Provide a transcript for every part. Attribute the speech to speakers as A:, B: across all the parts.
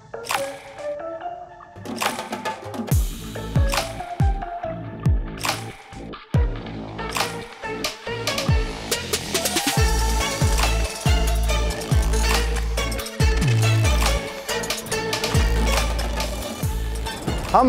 A: हम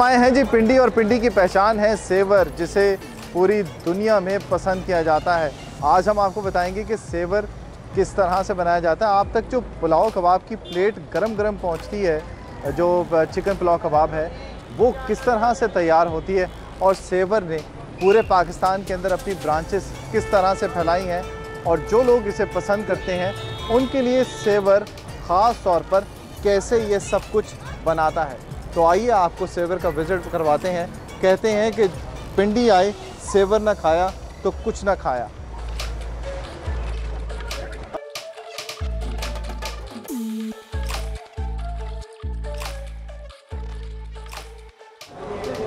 A: आए हैं जी पिंडी, और पिंडी की पहचान है सेवर, जिसे पूरी दुनिया में पसंद किया जाता है। आज हम आपको बताएंगे कि सेवर किस तरह से बनाया जाता है। आप तक जो पुलाव कबाब की प्लेट गरम गरम पहुंचती है, जो चिकन पुलाव कबाब है, वो किस तरह से तैयार होती है, और सेवर ने पूरे पाकिस्तान के अंदर अपनी ब्रांचेस किस तरह से फैलाई हैं, और जो लोग इसे पसंद करते हैं उनके लिए सेवर ख़ास तौर पर कैसे ये सब कुछ बनाता है। तो आइए आपको सेवर का विज़िट करवाते हैं। कहते हैं कि पिंडी आए सेवर ना खाया तो कुछ ना खाया।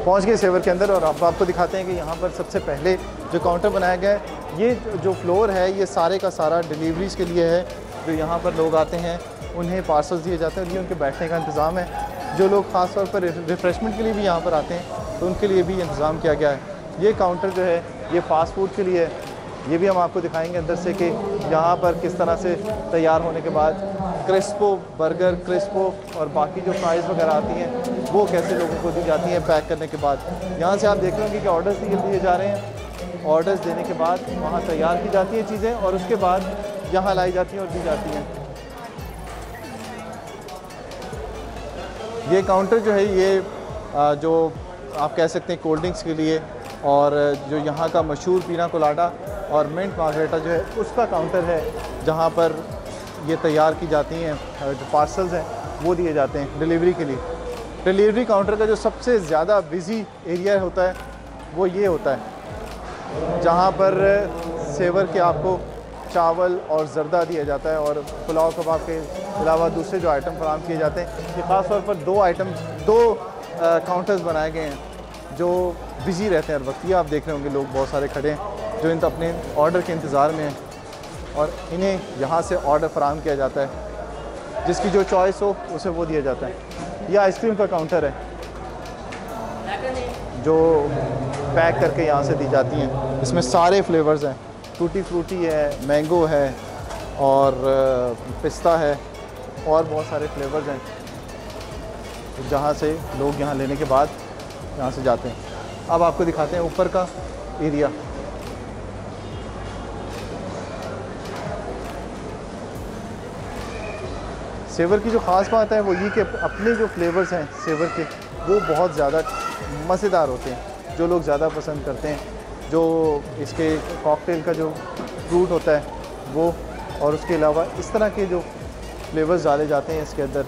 A: पहुंच गए सेवर के अंदर, और अब आपको दिखाते हैं कि यहाँ पर सबसे पहले जो काउंटर बनाया गया है, ये जो फ्लोर है ये सारे का सारा डिलीवरीज़ के लिए है। जो यहाँ पर लोग आते हैं उन्हें पार्सल्स दिए जाते हैं, और ये उनके बैठने का इंतज़ाम है। जो लोग ख़ास तौर पर रिफ़्रेशमेंट के लिए भी यहाँ पर आते हैं तो उनके लिए भी इंतज़ाम किया गया है। ये काउंटर जो है ये फ़ास्ट फूड के लिए है। ये भी हम आपको दिखाएंगे अंदर से कि यहाँ पर किस तरह से तैयार होने के बाद क्रिस्पो बर्गर, क्रिस्पो और बाकी जो फ्राइज़ वगैरह आती हैं वो कैसे लोगों को दी जाती हैं पैक करने के बाद। यहाँ से आप देख रहे होंगे कि ऑर्डर्स दिए जा रहे हैं। ऑर्डर्स देने के बाद वहाँ तैयार की जाती हैं चीज़ें, और उसके बाद यहाँ लाई जाती हैं और दी जाती हैं। ये काउंटर जो है ये जो आप कह सकते हैं कोल्ड ड्रिंक्स के लिए, और जो यहाँ का मशहूर पीना कोलाडा और मिंट मार्गरेटा जो है उसका काउंटर है, जहाँ पर ये तैयार की जाती हैं जो पार्सल्स हैं वो दिए जाते हैं डिलीवरी के लिए। डिलीवरी काउंटर का जो सबसे ज़्यादा बिज़ी एरिया होता है वो ये होता है, जहाँ पर सेवर के आपको चावल और ज़र्दा दिया जाता है, और पुलाव कबाब के अलावा दूसरे जो आइटम फराहम किए जाते हैं। ये ख़ास तौर पर दो काउंटर्स बनाए गए हैं जो बिज़ी रहते हैं हर वक्त। ये आप देख रहे होंगे लोग बहुत सारे खड़े हैं जो अपने ऑर्डर के इंतज़ार में हैं, और इन्हें यहाँ से ऑर्डर फराहम किया जाता है। जिसकी जो चॉइस हो उसे वो दिया जाता है। यह आइसक्रीम का काउंटर है जो पैक करके यहाँ से दी जाती हैं। इसमें सारे फ्लेवर्स हैं, टूटी फ्रूटी है, मैंगो है, और पिस्ता है, और बहुत सारे फ्लेवर्स हैं, जहाँ से लोग यहाँ लेने के बाद यहाँ से जाते हैं। अब आपको दिखाते हैं ऊपर का एरिया। सेवर की जो ख़ास बात है वो ये कि अपने जो फ्लेवर्स हैं सेवर के वो बहुत ज़्यादा मज़ेदार होते हैं, जो लोग ज़्यादा पसंद करते हैं। जो इसके कॉकटेल का जो फ्रूट होता है वो, और उसके अलावा इस तरह के जो फ्लेवर्स डाले जाते हैं इसके अंदर,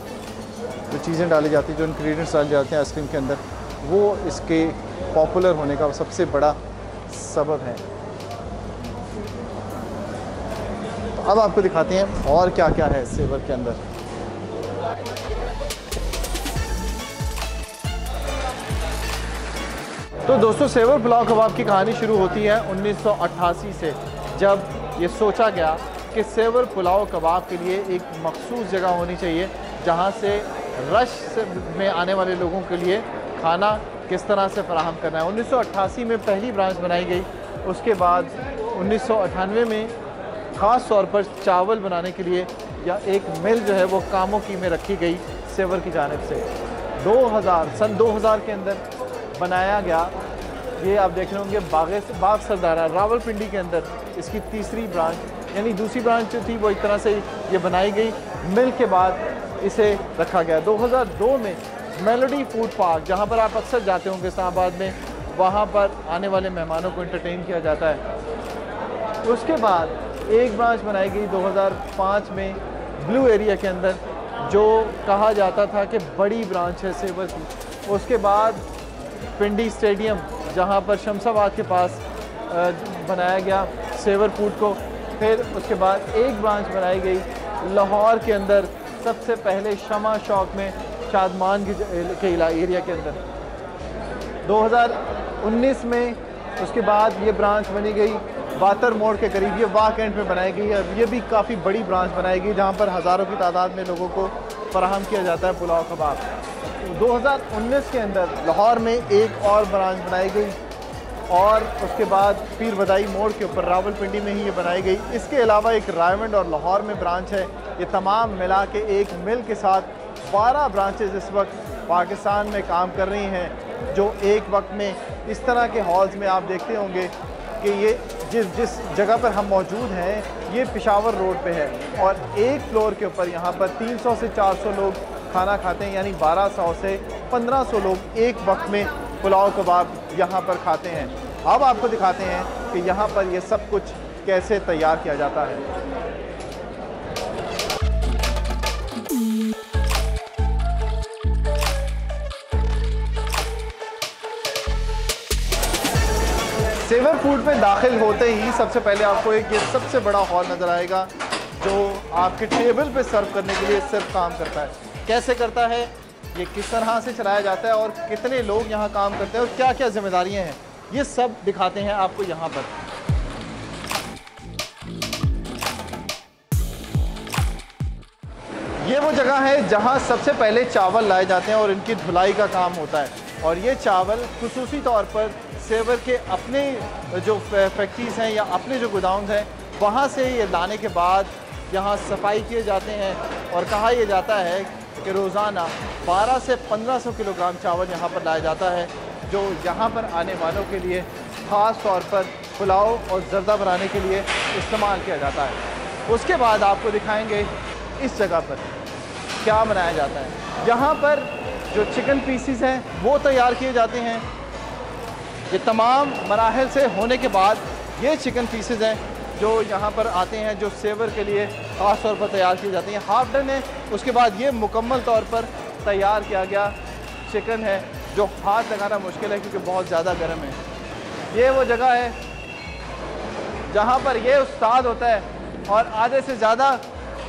A: जो चीज़ें डाली जाती हैं, जो इंग्रेडिएंट्स डाले जाते हैं आइसक्रीम के अंदर, वो इसके पॉपुलर होने का सबसे बड़ा सबब है। तो अब आपको दिखाते हैं और क्या क्या है सेवर के अंदर। तो दोस्तों, सेवर पुलाव कबाब की कहानी शुरू होती है 1988 से, जब ये सोचा गया कि सेवर पुलाव कबाब के लिए एक मखसूस जगह होनी चाहिए जहाँ से रश में आने वाले लोगों के लिए खाना किस तरह से फराहम करना है। 1988 में पहली ब्रांच बनाई गई। उसके बाद 1998 में ख़ास तौर पर चावल बनाने के लिए या एक मिल जो है वो कामोकी में रखी गई सेवर की जानिब से। सन 2000 के अंदर बनाया गया। ये आप देख रहे होंगे बाग सरदारा रावलपिंडी के अंदर इसकी तीसरी ब्रांच, यानी दूसरी ब्रांच जो थी वो एक तरह से ये बनाई गई। मिल के बाद इसे रखा गया। 2002 में मेलोडी फूड पार्क, जहाँ पर आप अक्सर जाते होंगे इस्लामाबाद में, वहाँ पर आने वाले मेहमानों को एंटरटेन किया जाता है। उसके बाद एक ब्रांच बनाई गई 2005 में ब्लू एरिया के अंदर, जो कहा जाता था कि बड़ी ब्रांच है सेवर की। उसके बाद पिंडी स्टेडियम, जहाँ पर शमशाबाद के पास बनाया गया सेवर फूड को। फिर उसके बाद एक ब्रांच बनाई गई लाहौर के अंदर, सबसे पहले शमा शौक में शादमान के एरिया के अंदर 2019 में। उसके बाद ये ब्रांच बनी गई बातर मोड़ के करीब ये वाक एंड में बनाई गई है। ये भी काफ़ी बड़ी ब्रांच बनाई गई जहाँ पर हज़ारों की तादाद में लोगों को फराहम किया जाता है पुलाव कबाब। 2019 के अंदर लाहौर में एक और ब्रांच बनाई गई और उसके बाद पीर बदाई मोड़ के ऊपर रावलपिंडी में ही ये बनाई गई। इसके अलावा एक रायवंड और लाहौर में ब्रांच है। ये तमाम मिला के एक मिल के साथ 12 ब्रांचेज इस वक्त पाकिस्तान में काम कर रही हैं, जो एक वक्त में इस तरह के हॉल्स में आप देखते होंगे कि ये जिस जगह पर हम मौजूद हैं ये पेशावर रोड पे है और एक फ्लोर के ऊपर यहाँ पर 300 से 400 लोग खाना खाते हैं, यानी 1200 से 1500 लोग एक वक्त में पुलाव कबाब यहाँ पर खाते हैं। अब आपको दिखाते हैं कि यहाँ पर ये सब कुछ कैसे तैयार किया जाता है। सेवर फूड में दाखिल होते ही सबसे पहले आपको एक ये सबसे बड़ा हॉल नज़र आएगा जो आपके टेबल पे सर्व करने के लिए सिर्फ काम करता है। कैसे करता है, ये किस तरह से चलाया जाता है और कितने लोग यहाँ काम करते हैं और क्या क्या जिम्मेदारियाँ हैं, ये सब दिखाते हैं आपको यहाँ पर। ये वो जगह है जहाँ सबसे पहले चावल लाए जाते हैं और इनकी धुलाई का काम होता है। और ये चावल खुसूसी तौर पर सेवर के अपने जो फैक्ट्रीज़ हैं या अपने जो गोदाउन हैं वहाँ से ये लाने के बाद यहाँ सफाई किए जाते हैं और कहा यह जाता है कि रोज़ाना 1200 से 1500 किलोग्राम चावल यहाँ पर लाया जाता है, जो यहाँ पर आने वालों के लिए ख़ास तौर पर पुलाव और ज़र्दा बनाने के लिए इस्तेमाल किया जाता है। उसके बाद आपको दिखाएंगे इस जगह पर क्या बनाया जाता है। यहाँ पर जो चिकन पीसीस हैं वो तैयार किए जाते हैं। ये तमाम मराहल से होने के बाद ये चिकन पीसेस हैं जो यहाँ पर आते हैं, जो सेवर के लिए ख़ास तौर पर तैयार की जाती हैं। हाफ डन है, उसके बाद ये मुकम्मल तौर पर तैयार किया गया चिकन है जो हाथ लगाना मुश्किल है क्योंकि बहुत ज़्यादा गर्म है। ये वो जगह है जहाँ पर ये उस्ताद होता है और आधे से ज़्यादा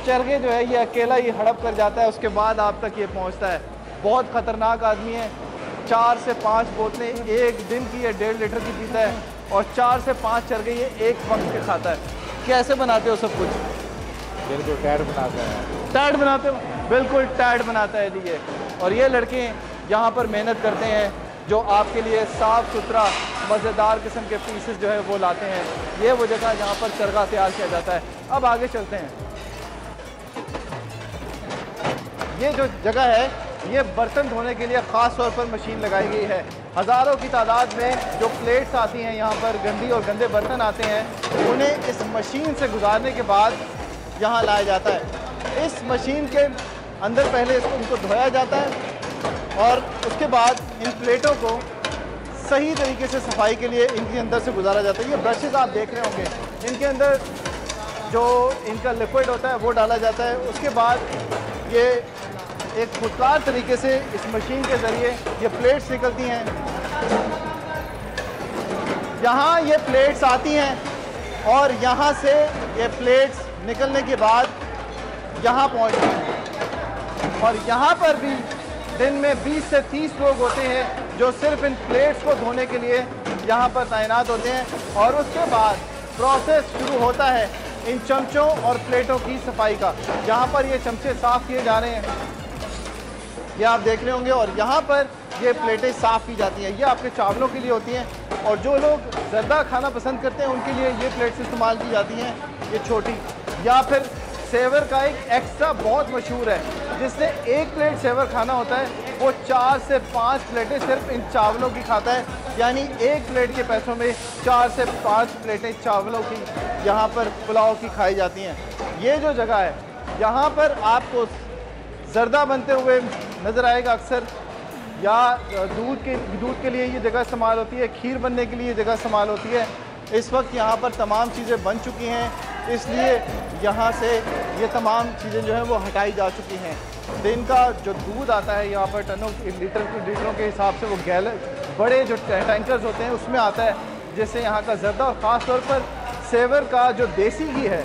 A: चरखे जो है ये अकेला ही हड़प कर जाता है, उसके बाद आप तक ये पहुँचता है। बहुत ख़तरनाक आदमी है, 4 से 5 बोतलें एक दिन की ये 1.5 लीटर की पीता है और 4 से 5 चरखे ये एक वक्त के खाता है। कैसे बनाते हो सब कुछ?
B: बिल्कुल टैड बनाते हैं।
A: टैड बनाते हो? बिल्कुल टैड बनाता है ये। और ये लड़के यहाँ पर मेहनत करते हैं जो आपके लिए साफ़ सुथरा मज़ेदार किस्म के पीसेस जो है वो लाते हैं। ये वो जगह जहाँ पर चरखा तैयार किया जाता है। अब आगे चलते हैं। ये जो जगह है ये बर्तन धोने के लिए ख़ास तौर पर मशीन लगाई गई है। हज़ारों की तादाद में जो प्लेट्स आती हैं यहाँ पर, गंदी और गंदे बर्तन आते हैं, उन्हें इस मशीन से गुजारने के बाद यहाँ लाया जाता है। इस मशीन के अंदर पहले इनको धोया जाता है और उसके बाद इन प्लेटों को सही तरीके से सफाई के लिए इनके अंदर से गुजारा जाता है। ये ब्रशेज़ आप देख रहे होंगे, इनके अंदर जो इनका लिक्विड होता है वो डाला जाता है। उसके बाद ये एक खुदकार तरीके से इस मशीन के ज़रिए ये प्लेट्स निकलती हैं। यहाँ ये प्लेट्स आती हैं और यहाँ से ये प्लेट्स निकलने के बाद यहाँ पहुँचती हैं और यहाँ पर भी दिन में 20 से 30 लोग होते हैं जो सिर्फ इन प्लेट्स को धोने के लिए यहाँ पर तैनात होते हैं। और उसके बाद प्रोसेस शुरू होता है इन चमचों और प्लेटों की सफाई का। यहाँ पर ये चमचे साफ़ किए जा रहे हैं, ये आप देख रहे होंगे, और यहाँ पर ये प्लेटें साफ़ की जाती हैं। ये आपके चावलों के लिए होती हैं और जो लोग ज़र्दा खाना पसंद करते हैं उनके लिए ये प्लेट्स इस्तेमाल की जाती हैं, ये छोटी। या फिर सेवर का एक एक्स्ट्रा बहुत मशहूर है, जिसने एक प्लेट सेवर खाना होता है वो 4 से 5 प्लेटें सिर्फ इन चावलों की खाता है, यानी एक प्लेट के पैसों में 4 से 5 प्लेटें चावलों की यहाँ पर पुलाव की खाई जाती हैं। ये जो जगह है यहाँ पर आपको ज़र्दा बनते हुए नज़र आएगा अक्सर, या दूध के लिए ये जगह इस्तेमाल होती है, खीर बनने के लिए ये जगह इस्तेमाल होती है। इस वक्त यहाँ पर तमाम चीज़ें बन चुकी हैं, इसलिए यहाँ से ये तमाम चीज़ें जो हैं वो हटाई जा चुकी हैं। दिन का जो दूध आता है यहाँ पर टनों लीटरों के हिसाब से वो बड़े जो टैंकर्स होते हैं उसमें आता है, जिससे यहाँ का ज़र्दा और ख़ास तौर पर सेवर का जो देसी घी है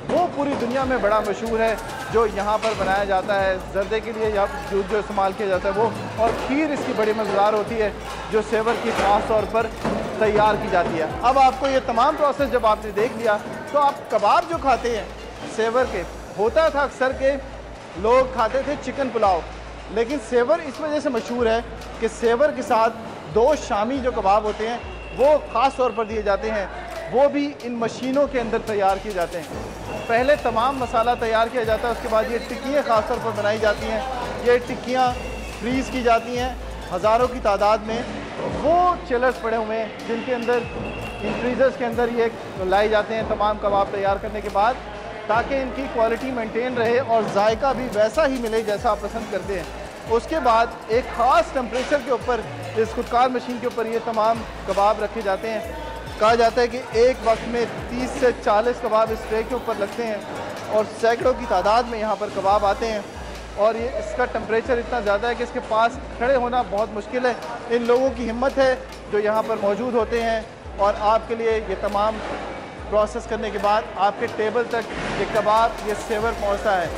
A: वो पूरी दुनिया में बड़ा मशहूर है, जो यहाँ पर बनाया जाता है। ज़र्दे के लिए यहाँ दूध जो इस्तेमाल किया जाता है वो, और खीर इसकी बड़ी मज़ेदार होती है जो सेवर की ख़ास तौर पर तैयार की जाती है। अब आपको ये तमाम प्रोसेस जब आपने देख लिया तो आप कबाब जो खाते हैं सेवर के, होता था अक्सर के लोग खाते थे चिकन पुलाव, लेकिन सेवर इस वजह से मशहूर है कि सेवर के साथ 2 शामी जो कबाब होते हैं वो ख़ास तौर पर दिए जाते हैं, वो भी इन मशीनों के अंदर तैयार किए जाते हैं। पहले तमाम मसाला तैयार किया जाता है, उसके बाद ये टिक्कियाँ ख़ास तौर पर बनाई जाती हैं। ये टिक्कियाँ फ्रीज़ की जाती हैं हज़ारों की तादाद में। वो चिलर्स पड़े हुए हैं जिनके अंदर इन फ्रीज़र्स के अंदर ये लाए जाते हैं तमाम कबाब तैयार करने के बाद, ताकि इनकी क्वालिटी मेंटेन रहे और जायका भी वैसा ही मिले जैसा आप पसंद करते हैं। उसके बाद एक ख़ास टेम्परेचर के ऊपर इस खुदकार मशीन के ऊपर ये तमाम कबाब रखे जाते हैं। कहा जाता है कि एक वक्त में 30 से 40 कबाब इस ट्रे के ऊपर लगते हैं और सैकड़ों की तादाद में यहाँ पर कबाब आते हैं। और ये इसका टेम्परेचर इतना ज़्यादा है कि इसके पास खड़े होना बहुत मुश्किल है। इन लोगों की हिम्मत है जो यहाँ पर मौजूद होते हैं और आपके लिए ये तमाम प्रोसेस करने के बाद आपके टेबल तक ये कबाब, ये सेवर पहुँचता है।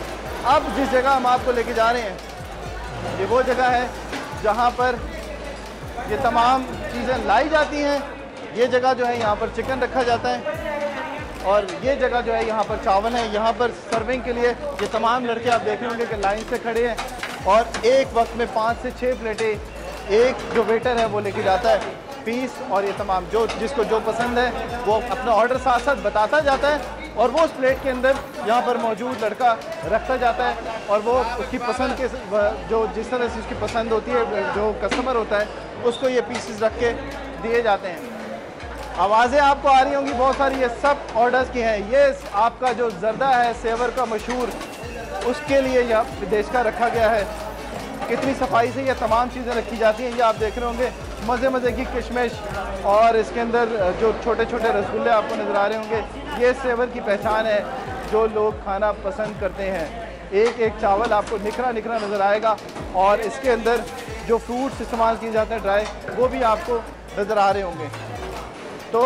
A: अब जिस जगह हम आपको लेके जा रहे हैं ये वो जगह है जहाँ पर ये तमाम चीज़ें लाई जाती हैं। ये जगह जो है यहाँ पर चिकन रखा जाता है और ये जगह जो है यहाँ पर चावल है। यहाँ पर सर्विंग के लिए ये तमाम लड़के आप देख रहे होंगे कि लाइन से खड़े हैं और एक वक्त में 5 से 6 प्लेटें एक जो वेटर है वो लेके जाता है पीस। और ये तमाम जो जिसको जो पसंद है वो अपना ऑर्डर साथ साथ बताता जाता है और वो उस प्लेट के अंदर यहाँ पर मौजूद लड़का रखता जाता है और वो उसकी पसंद के जो जिस तरह से उसकी पसंद होती है जो कस्टमर होता है उसको ये पीसेस रख के दिए जाते हैं। आवाज़ें आपको आ रही होंगी बहुत सारी, ये सब ऑर्डर्स की हैं। ये आपका जो जर्दा है सेवर का मशहूर, उसके लिए यह विदेश का रखा गया है। कितनी सफाई से ये तमाम चीज़ें रखी जाती हैं। ये आप देख रहे होंगे मज़े मज़े की किशमिश और इसके अंदर जो छोटे छोटे रसगुल्ले आपको नज़र आ रहे होंगे। ये सेवर की पहचान है जो लोग खाना पसंद करते हैं। एक एक चावल आपको निखरा निखरा नज़र आएगा और इसके अंदर जो फ्रूट्स इस्तेमाल किए जाते हैं ड्राई, वो भी आपको नज़र आ रहे होंगे। तो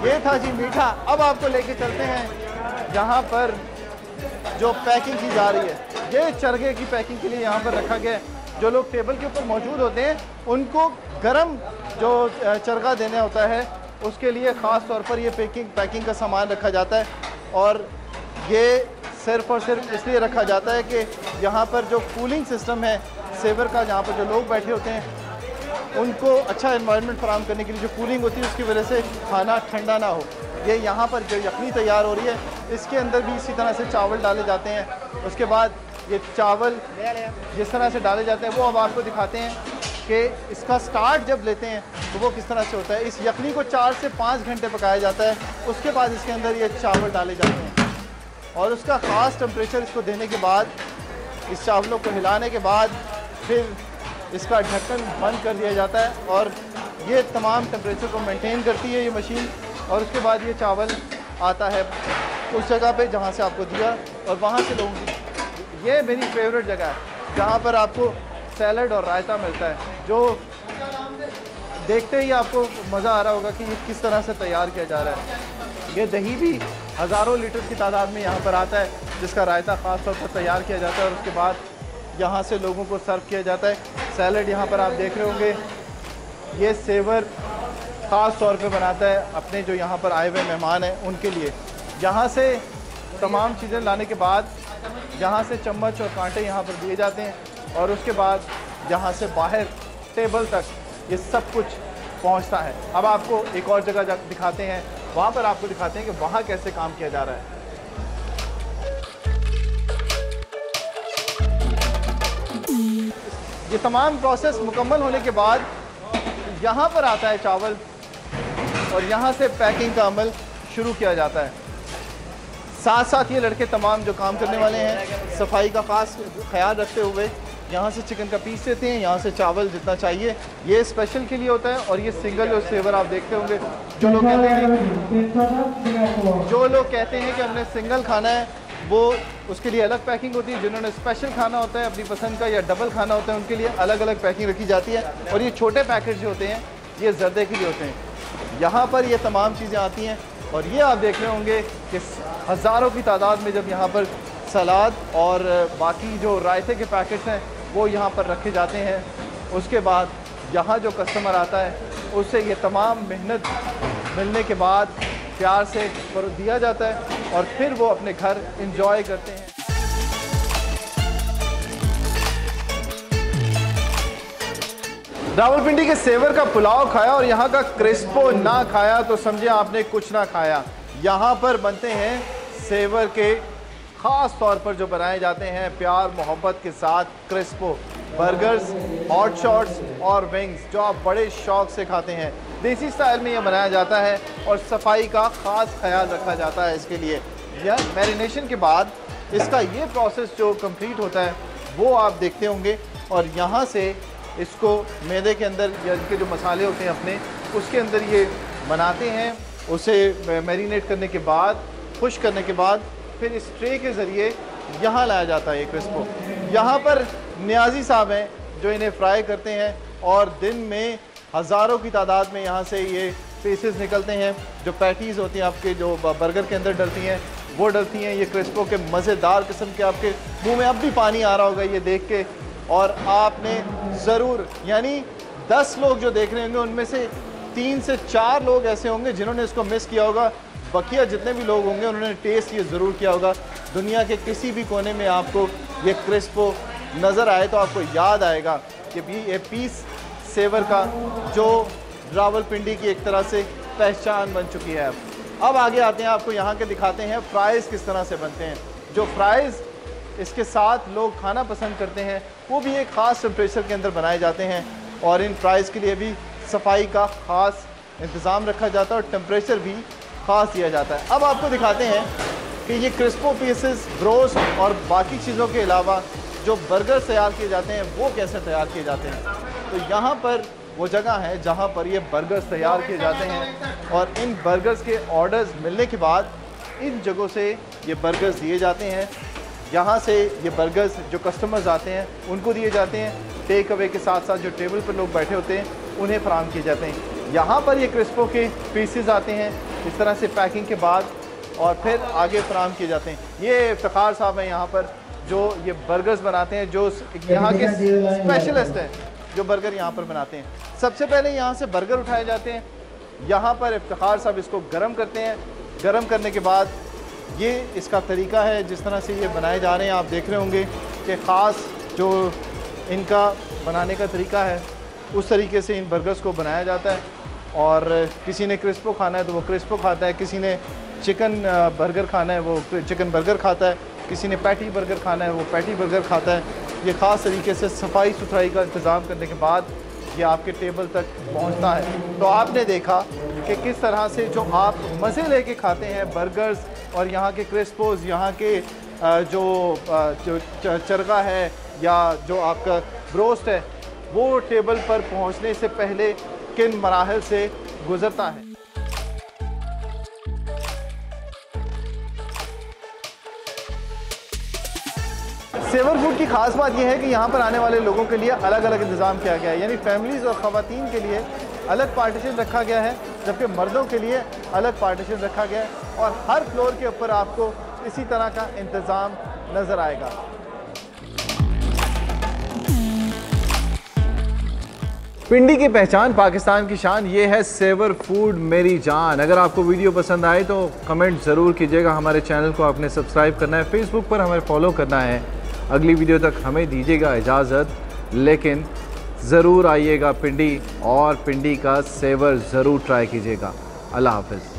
A: ये था जी मीठा। अब आपको लेके चलते हैं जहाँ पर जो पैकिंग की जा रही है। ये चरखे की पैकिंग के लिए यहाँ पर रखा गया है। जो लोग टेबल के ऊपर मौजूद होते हैं उनको गर्म जो चरखा देना होता है उसके लिए ख़ास तौर पर ये पैकिंग का सामान रखा जाता है। और ये सिर्फ़ और सिर्फ इसलिए रखा जाता है कि यहाँ पर जो कूलिंग सिस्टम है सेवर का, जहाँ पर जो लोग बैठे होते हैं उनको अच्छा एनवायरनमेंट फराहम करने के लिए जो कूलिंग होती है उसकी वजह से खाना ठंडा ना हो। ये यहाँ पर जो यखनी तैयार हो रही है इसके अंदर भी इसी तरह से चावल डाले जाते हैं। उसके बाद ये चावल जिस तरह से डाले जाते हैं वो अब आपको दिखाते हैं कि इसका स्टार्ट जब लेते हैं तो वो किस तरह से होता है। इस यखनी को 4 से 5 घंटे पकाया जाता है। उसके बाद इसके अंदर ये चावल डाले जाते हैं और उसका ख़ास टेम्परेचर इसको देने के बाद, इस चावलों को हिलाने के बाद फिर इसका ढक्कन बंद कर दिया जाता है और ये तमाम टेम्परेचर को मेंटेन करती है ये मशीन। और उसके बाद ये चावल आता है उस जगह पे जहाँ से आपको दिया और वहाँ से लोगों की, ये मेरी फेवरेट जगह है जहाँ पर आपको सैलड और रायता मिलता है, जो देखते ही आपको मज़ा आ रहा होगा कि ये किस तरह से तैयार किया जा रहा है। ये दही भी हज़ारों लीटर की तादाद में यहाँ पर आता है जिसका रायता ख़ास तौर पर तैयार किया जाता है और उसके बाद यहाँ से लोगों को सर्व किया जाता है। सैलड यहाँ पर आप देख रहे होंगे, ये सेवर ख़ास तौर पे बनाता है अपने जो यहाँ पर आए हुए मेहमान हैं उनके लिए। यहाँ से तमाम चीज़ें लाने के बाद यहाँ से चम्मच और कांटे यहाँ पर दिए जाते हैं और उसके बाद यहाँ से बाहर टेबल तक ये सब कुछ पहुँचता है। अब आपको एक और जगह दिखाते हैं, वहाँ पर आपको दिखाते हैं कि वहाँ कैसे काम किया जा रहा है। ये तमाम प्रोसेस मुकम्मल होने के बाद यहाँ पर आता है चावल और यहाँ से पैकिंग का अमल शुरू किया जाता है। साथ साथ ये लड़के तमाम जो काम करने वाले हैं सफाई का ख़ास ख्याल रखते हुए यहाँ से चिकन का पीस देते हैं, यहाँ से चावल जितना चाहिए ये स्पेशल के लिए होता है। और ये सिंगल जो सेवर आप देखते होंगे, जो लोग कहते हैं कि हमने सिंगल खाना है वो उसके लिए अलग पैकिंग होती है। जिन्होंने स्पेशल खाना होता है अपनी पसंद का या डबल खाना होता है उनके लिए अलग अलग पैकिंग रखी जाती है। और ये छोटे पैकेट जो होते हैं ये जर्दे के लिए होते हैं। यहाँ पर ये तमाम चीज़ें आती हैं और ये आप देख रहे होंगे कि हज़ारों की तादाद में जब यहाँ पर सलाद और बाकी जो रायते के पैकेट्स हैं वो यहाँ पर रखे जाते हैं। उसके बाद यहाँ जो कस्टमर आता है उसे ये तमाम मेहनत मिलने के बाद प्यार से दिया जाता है और फिर वो अपने घर इंजॉय करते हैं। रावलपिंडी के सेवर का पुलाव खाया और यहाँ का क्रिस्पो ना खाया तो समझे आपने कुछ ना खाया। यहाँ पर बनते हैं सेवर के ख़ास तौर पर जो बनाए जाते हैं प्यार मोहब्बत के साथ क्रिस्पो, बर्गर्स, हॉट शॉट्स और विंग्स जो आप बड़े शौक से खाते हैं। देसी स्टाइल में ये बनाया जाता है और सफाई का ख़ास ख्याल रखा जाता है इसके लिए। यह मैरिनेशन के बाद इसका ये प्रोसेस जो कंप्लीट होता है वो आप देखते होंगे और यहाँ से इसको मैदे के अंदर या इनके जो मसाले होते हैं अपने उसके अंदर ये बनाते हैं। उसे मैरिनेट करने के बाद, खुश करने के बाद फिर इस ट्रे के ज़रिए यहाँ लाया जाता है ये क्रिस्पो। यहाँ पर नियाजी साहब हैं जो इन्हें फ्राई करते हैं और दिन में हज़ारों की तादाद में यहाँ से ये पीसेस निकलते हैं। जो पैटीज़ होती हैं आपके जो बर्गर के अंदर डलती हैं वो डलती हैं। ये क्रिस्पो के मज़ेदार किस्म के, आपके मुंह में अब भी पानी आ रहा होगा ये देख के। और आपने ज़रूर, यानी 10 लोग जो देख रहे होंगे उनमें से 3 से 4 लोग ऐसे होंगे जिन्होंने इसको मिस किया होगा। बकिया जितने भी लोग होंगे उन्होंने टेस्ट ये ज़रूर किया होगा। दुनिया के किसी भी कोने में आपको ये क्रिस्पो नज़र आए तो आपको याद आएगा कि भी ये पीस सेवर का जो रावलपिंडी की एक तरह से पहचान बन चुकी है। अब आगे आते हैं, आपको यहाँ के दिखाते हैं फ्राइज़ किस तरह से बनते हैं। जो फ्राइज़ इसके साथ लोग खाना पसंद करते हैं वो भी एक ख़ास टेम्परेचर के अंदर बनाए जाते हैं और इन फ्राइज़ के लिए भी सफाई का ख़ास इंतज़ाम रखा जाता है और टेम्परेचर भी ख़ास दिया जाता है। अब आपको दिखाते हैं कि ये क्रिस्पो पीसेस, ब्रोस्ट और बाकी चीज़ों के अलावा जो बर्गर तैयार किए जाते हैं वो कैसे तैयार किए जाते हैं। तो यहाँ पर वो जगह है जहाँ पर ये बर्गर्स तैयार किए जाते हैं और इन बर्गर्स के ऑर्डर्स मिलने के बाद इन जगहों से ये बर्गर्स दिए जाते हैं। यहाँ से ये बर्गर्स जो कस्टमर्स आते हैं उनको दिए जाते हैं। टेक अवे के साथ साथ जो टेबल पर लोग बैठे होते हैं उन्हें फराहम किए जाते हैं। यहाँ पर ये क्रिस्पो के पीसेस आते हैं इस तरह से पैकिंग के बाद और फिर आगे फराहम किए जाते हैं। ये इफ्तिखार साहब हैं यहाँ पर जो ये बर्गर्स बनाते हैं, जो यहाँ के स्पेशलिस्ट हैं जो बर्गर यहाँ पर बनाते हैं। सबसे पहले यहाँ से बर्गर उठाए जाते हैं। यहाँ पर इफ्तिखार साहब इसको गर्म करते हैं। गर्म करने के बाद ये इसका तरीका है जिस तरह से ये बनाए जा रहे हैं। आप देख रहे होंगे कि ख़ास जो इनका बनाने का तरीका है उस तरीके से इन बर्गर्स को बनाया जाता है। और किसी ने क्रिस्पो खाना है तो वो क्रिस्पो खाता है, किसी ने चिकन बर्गर खाना है वो चिकन बर्गर खाता है, किसी ने पैटी बर्गर खाना है वो पैटी बर्गर खाता है। ये ख़ास तरीके से सफाई सुथराई का इंतज़ाम करने के बाद ये आपके टेबल तक पहुंचता है। तो आपने देखा कि किस तरह से जो आप मज़े लेके खाते हैं बर्गर्स और यहाँ के क्रिस्पोज, यहाँ के जो चरगा है या जो आपका ब्रोस्ट है वो टेबल पर पहुँचने से पहले किन मराहल से गुज़रता है। सेवर फूड की खास बात यह है कि यहाँ पर आने वाले लोगों के लिए अलग अलग इंतज़ाम किया गया है। यानी फैमिलीज़ और ख़वातीन के लिए अलग पार्टीशन रखा गया है जबकि मर्दों के लिए अलग पार्टीशन रखा गया है और हर फ्लोर के ऊपर आपको इसी तरह का इंतज़ाम नज़र आएगा। पिंडी की पहचान, पाकिस्तान की शान, ये है सेवर फूड मेरी जान। अगर आपको वीडियो पसंद आए तो कमेंट ज़रूर कीजिएगा। हमारे चैनल को आपने सब्सक्राइब करना है, फेसबुक पर हमें फॉलो करना है। अगली वीडियो तक हमें दीजिएगा इजाज़त, लेकिन ज़रूर आइएगा पिंडी और पिंडी का सेवर ज़रूर ट्राई कीजिएगा। अल्लाह हाफ़िज़।